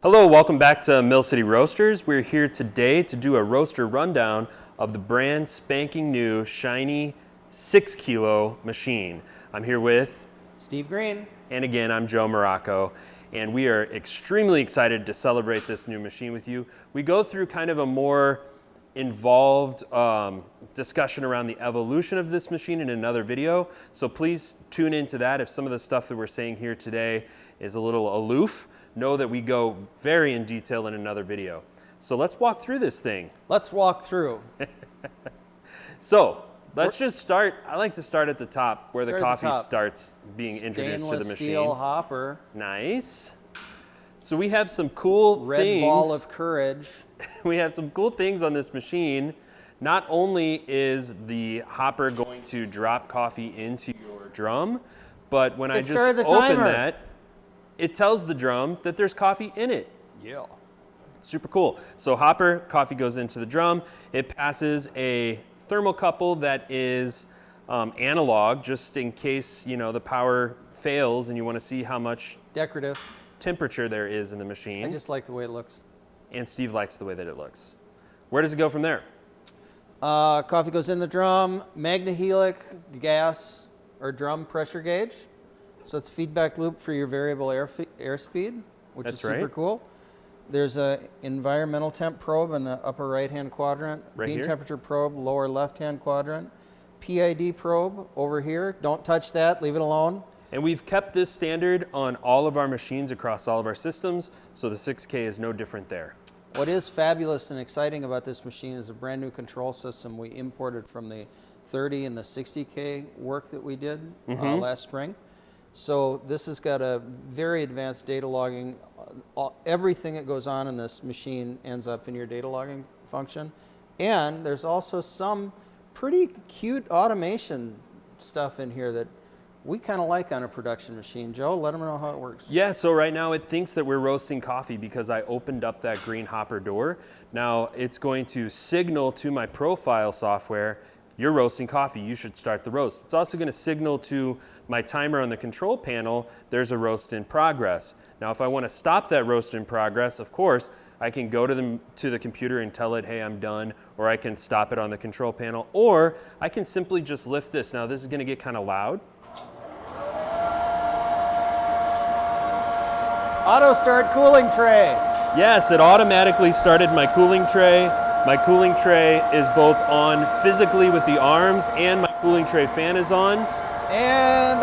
Hello, welcome back to Mill City Roasters. We're here today to do a roaster rundown of the brand spanking new shiny 6 kilo machine. I'm here with Steve Green. And again, I'm Joe Morocco, and we are extremely excited to celebrate this new machine with you. We go through kind of a more involved discussion around the evolution of this machine in another video, so please tune into that. If some of the stuff that we're saying here today is a little aloof, know that we go very in detail in another video. So let's walk through this thing. Let's walk through. So let's just start. I like to start at the top where the coffee starts being introduced to the machine. Stainless steel hopper. Nice. So we have some cool things. Red ball of courage. We have some cool things on this machine. Not only is the hopper going to drop coffee into your drum, but when I just open that, it tells the drum that there's coffee in it. Yeah. Super cool. So hopper, coffee goes into the drum. It passes a thermocouple that is analog, just in case the power fails and you want to see how much decorative temperature there is in the machine. I just like the way it looks. And Steve likes the way that it looks. Where does it go from there? Coffee goes in the drum, magnehelic gas or drum pressure gauge. So it's feedback loop for your variable airspeed, which is super cool. There's a environmental temp probe in the upper right-hand quadrant, bean temperature probe, lower left-hand quadrant, PID probe over here. Don't touch that, leave it alone. And we've kept this standard on all of our machines across all of our systems, so the 6K is no different there. What is fabulous and exciting about this machine is a brand new control system we imported from the 30 and the 60K work that we did last spring. So this has got a very advanced data logging. Everything that goes on in this machine ends up in your data logging function. And there's also some pretty cute automation stuff in here that we kind of like on a production machine. Joe, let them know how it works. Yeah, so right now it thinks that we're roasting coffee because I opened up that green hopper door. Now it's going to signal to my profile software, you're roasting coffee, you should start the roast. It's also going to signal to my timer on the control panel, there's a roast in progress. Now if I want to stop that roast in progress, of course, I can go to the computer and tell it, hey, I'm done, or I can stop it on the control panel, or I can simply just lift this. Now this is going to get kind of loud. Auto start cooling tray. Yes, it automatically started my cooling tray. My cooling tray is both on physically with the arms, and my cooling tray fan is on. And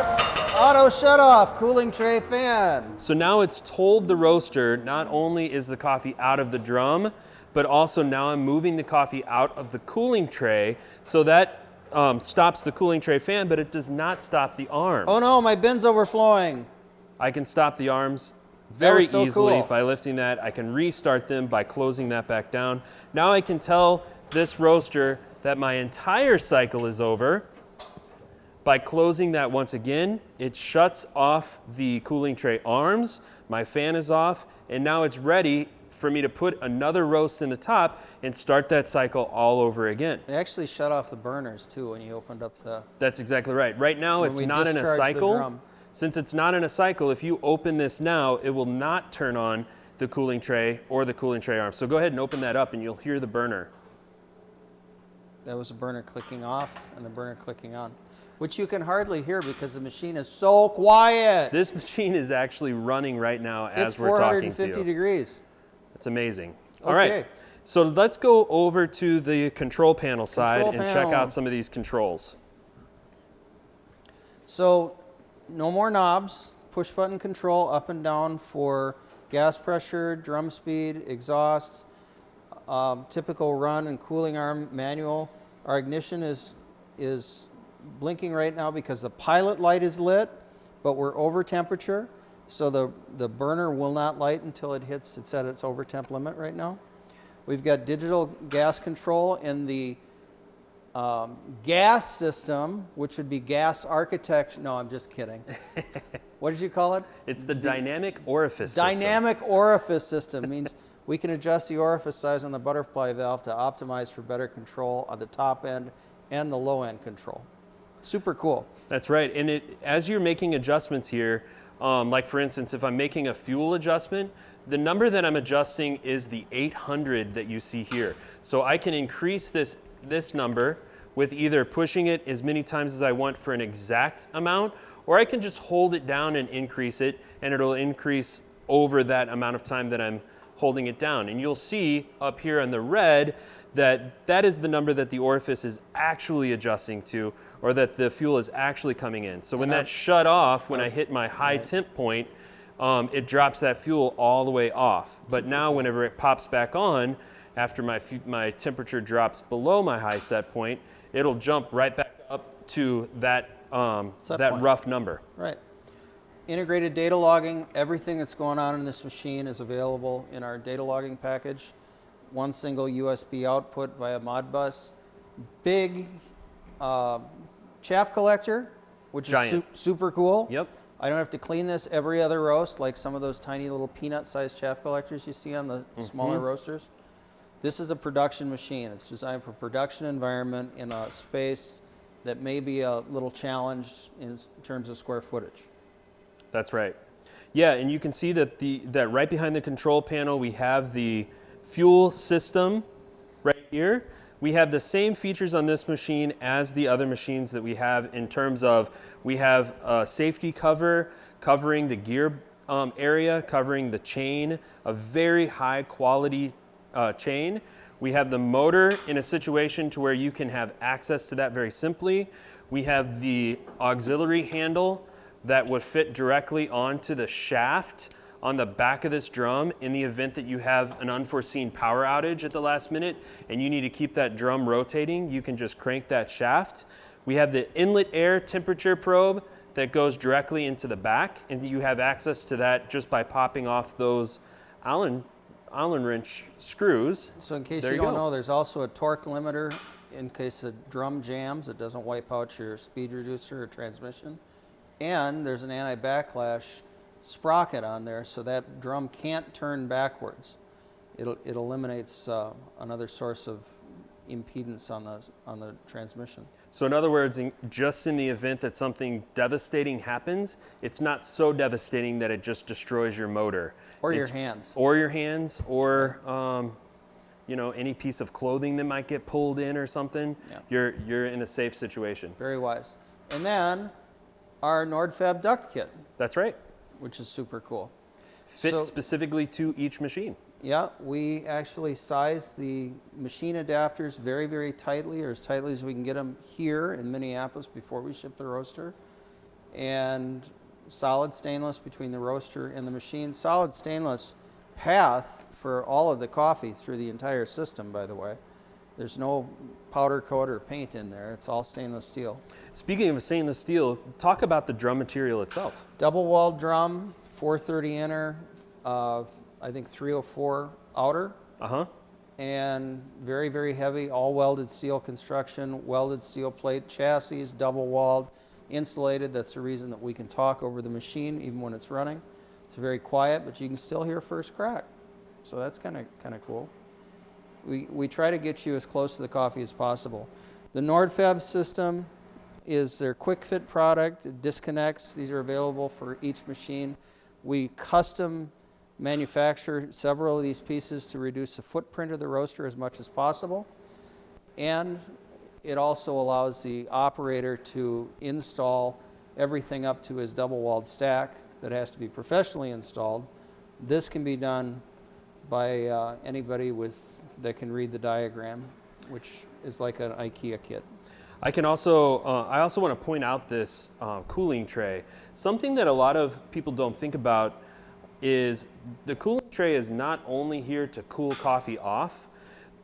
auto shut off, cooling tray fan. So now it's told the roaster, not only is the coffee out of the drum, but also now I'm moving the coffee out of the cooling tray. So that stops the cooling tray fan, but it does not stop the arms. Oh no, my bin's overflowing. I can stop the arms very easily by lifting that. I can restart them by closing that back down. Now I can tell this roaster that my entire cycle is over. By closing that once again, it shuts off the cooling tray arms, my fan is off, and now it's ready for me to put another roast in the top and start that cycle all over again. It actually shut off the burners too when you opened up the... That's exactly right. Right now it's not in a cycle. Since it's not in a cycle, if you open this now, it will not turn on the cooling tray or the cooling tray arm. So go ahead and open that up and you'll hear the burner. That was a burner clicking off and the burner clicking on, which you can hardly hear because the machine is so quiet. This machine is actually running right now as we're talking to you. It's 450 degrees. It's amazing. All right, so let's go over to the control panel side and check out some of these controls. So no more knobs, push button control up and down for gas pressure, drum speed, exhaust, typical run and cooling arm manual. Our ignition is blinking right now because the pilot light is lit, but we're over temperature, so the burner will not light until it's at its over temp limit right now. We've got digital gas control in the gas system, which would be gas architect. No, I'm just kidding. What did you call it? It's the dynamic orifice system. Dynamic orifice system means we can adjust the orifice size on the butterfly valve to optimize for better control on the top end and the low end control. Super cool. That's right. And as you're making adjustments here, like for instance, if I'm making a fuel adjustment, The number that I'm adjusting is the 800 that you see here. So I can increase this number with either pushing it as many times as I want for an exact amount, or I can just hold it down and increase it, and it'll increase over that amount of time that I'm holding it down. And you'll see up here on the red that that is the number that the orifice is actually adjusting to, or that the fuel is actually coming in. So when that's shut off, when I hit my high temp point, it drops that fuel all the way off. But now whenever it pops back on, after my temperature drops below my high set point, it'll jump right back up to that, that rough number. Right. Integrated data logging, everything that's going on in this machine is available in our data logging package. One single USB output via Modbus. Big chaff collector, which is super cool. Yep. I don't have to clean this every other roast like some of those tiny little peanut-sized chaff collectors you see on the smaller roasters. This is a production machine. It's designed for production environment in a space that may be a little challenge in terms of square footage. That's right. Yeah, and you can see that that right behind the control panel we have the fuel system right here. We have the same features on this machine as the other machines that we have in terms of we have a safety cover covering the gear area, covering the chain, a very high quality chain. We have the motor in a situation to where you can have access to that very simply. We have the auxiliary handle that would fit directly onto the shaft on the back of this drum in the event that you have an unforeseen power outage at the last minute and you need to keep that drum rotating. You can just crank that shaft. We have the inlet air temperature probe that goes directly into the back, and you have access to that just by popping off those Allen wrench screws. So in case you don't know, there's also a torque limiter in case the drum jams. It doesn't wipe out your speed reducer or transmission. And there's an anti-backlash sprocket on there so that drum can't turn backwards. It eliminates another source of impedance on the transmission. So in other words, just in the event that something devastating happens, it's not so devastating that it just destroys your motor. Or your hands. Or your hands, or any piece of clothing that might get pulled in or something. Yeah. You're in a safe situation. Very wise. And then our NordFab Duct Kit. That's right. Which is super cool. Fit specifically to each machine. Yeah, we actually size the machine adapters very, very tightly, or as tightly as we can get them here in Minneapolis before we ship the roaster. And solid stainless between the roaster and the machine. Solid stainless path for all of the coffee through the entire system, by the way. There's no powder coat or paint in there. It's all stainless steel. Speaking of stainless steel, talk about the drum material itself. Double-walled drum, 430 inner, I think 304 outer. And very, very heavy, all welded steel construction, welded steel plate chassis, double-walled, insulated. That's the reason that we can talk over the machine even when it's running. It's very quiet, but you can still hear first crack. So that's kind of cool. We try to get you as close to the coffee as possible. The NordFab system is their quick fit product. It disconnects. These are available for each machine. We custom manufacture several of these pieces to reduce the footprint of the roaster as much as possible. And it also allows the operator to install everything up to his double-walled stack that has to be professionally installed. This can be done by anybody that can read the diagram, which is like an IKEA kit. I also want to point out this cooling tray. Something that a lot of people don't think about is the cooling tray is not only here to cool coffee off,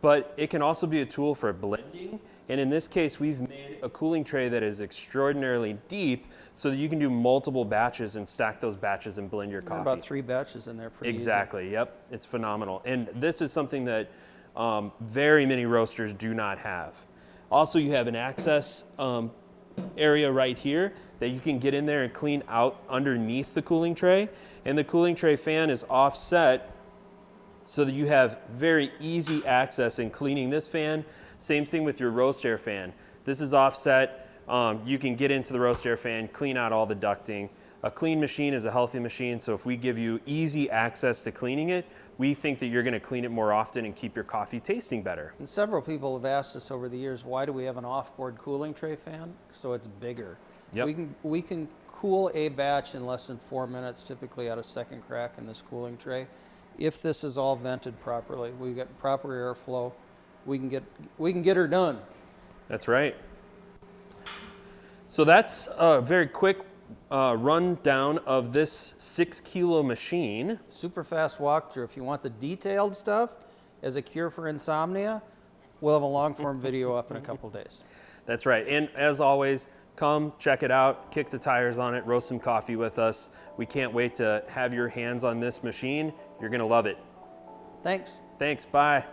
but it can also be a tool for blending. And in this case, we've made a cooling tray that is extraordinarily deep so that you can do multiple batches and stack those batches and blend your coffee. About 3 batches in there pretty Exactly, easy. Yep. It's phenomenal. And this is something that very many roasters do not have. Also, you have an access area right here that you can get in there and clean out underneath the cooling tray. And the cooling tray fan is offset so that you have very easy access in cleaning this fan. Same thing with your roast air fan. This is offset. You can get into the roast air fan, clean out all the ducting. A clean machine is a healthy machine, so if we give you easy access to cleaning it, we think that you're going to clean it more often and keep your coffee tasting better. And several people have asked us over the years, why do we have an off-board cooling tray fan? So it's bigger. Yep. We can cool a batch in less than 4 minutes, typically at a second crack in this cooling tray. If this is all vented properly, we get proper airflow, we can get her done. That's right. So that's a very quick rundown of this 6-kilo machine. Super fast walkthrough. If you want the detailed stuff as a cure for insomnia, we'll have a long form video up in a couple days. That's right. And as always, come check it out, kick the tires on it, roast some coffee with us. We can't wait to have your hands on this machine. You're going to love it. Thanks. Thanks. Bye.